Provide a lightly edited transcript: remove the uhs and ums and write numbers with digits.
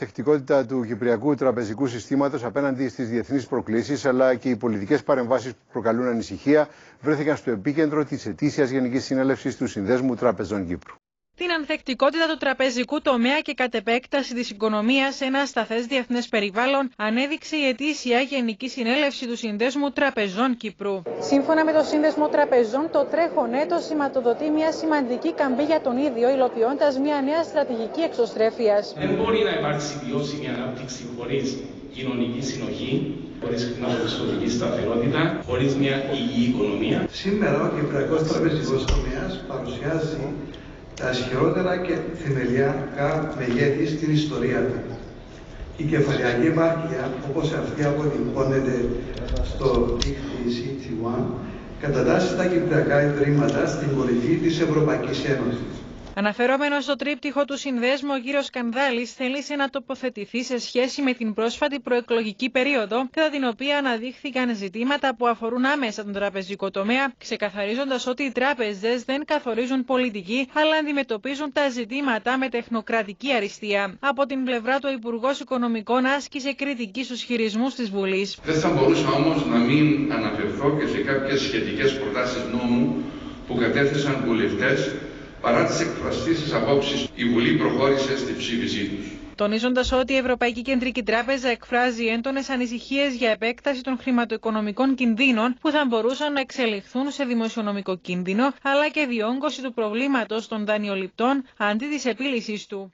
ανθεκτικότητα του κυπριακού τραπεζικού συστήματος απέναντι στις διεθνείς προκλήσεις, αλλά και οι πολιτικές παρεμβάσεις που προκαλούν ανησυχία, βρέθηκαν στο επίκεντρο της ετήσιας Γενικής Συνέλευσης του Συνδέσμου Τραπεζών Κύπρου. Την ανθεκτικότητα του τραπεζικού τομέα και κατ' επέκταση της οικονομίας σε ένα ασταθές διεθνές περιβάλλον ανέδειξε η ετήσια Γενική Συνέλευση του Συνδέσμου Τραπεζών Κύπρου. Σύμφωνα με το Σύνδεσμο Τραπεζών, το τρέχον έτος σηματοδοτεί μια σημαντική καμπή για τον ίδιο, υλοποιώντας μια νέα στρατηγική εξωστρέφειας. Δεν μπορεί να υπάρξει βιώσιμη ανάπτυξη χωρίς κοινωνική συνοχή, χωρίς χρηματοπιστωτική σταθερότητα, χωρίς μια υγιή οικονομία. Σήμερα ο κυπριακός τραπεζικός τομέας παρουσιάζει τα ισχυρότερα και θεμελιακά μεγέθη στην ιστορία του. Η κεφαλαιακή επάρκεια, όπως αυτή αποτυπώνεται στο δίκτυο CT1, κατατάσσει τα κυπριακά ιδρύματα στην κορυφή της Ευρωπαϊκής Ένωσης. Αναφερόμενος στο τρίπτυχο του συνδέσμου, ο κύριος Κανδάλης θέλησε να τοποθετηθεί σε σχέση με την πρόσφατη προεκλογική περίοδο, κατά την οποία αναδείχθηκαν ζητήματα που αφορούν άμεσα τον τραπεζικό τομέα, ξεκαθαρίζοντας ότι οι τράπεζες δεν καθορίζουν πολιτική, αλλά αντιμετωπίζουν τα ζητήματα με τεχνοκρατική αριστεία. Από την πλευρά του, ο Υπουργός Οικονομικών άσκησε κριτική στους χειρισμούς της Βουλής. Δεν θα μπορούσα όμως να μην αναφερθώ και σε κάποιες σχετικές προτάσεις νόμου που κατέθεσαν βουλευτές. Παρά τις εκφραστήσεις απόψεις, η Βουλή προχώρησε στη ψήφισή τους. Τονίζοντας ότι η Ευρωπαϊκή Κεντρική Τράπεζα εκφράζει έντονες ανησυχίες για επέκταση των χρηματοοικονομικών κινδύνων που θα μπορούσαν να εξελιχθούν σε δημοσιονομικό κίνδυνο, αλλά και διόγκωση του προβλήματος των δανειοληπτών αντί της επίλυσης του.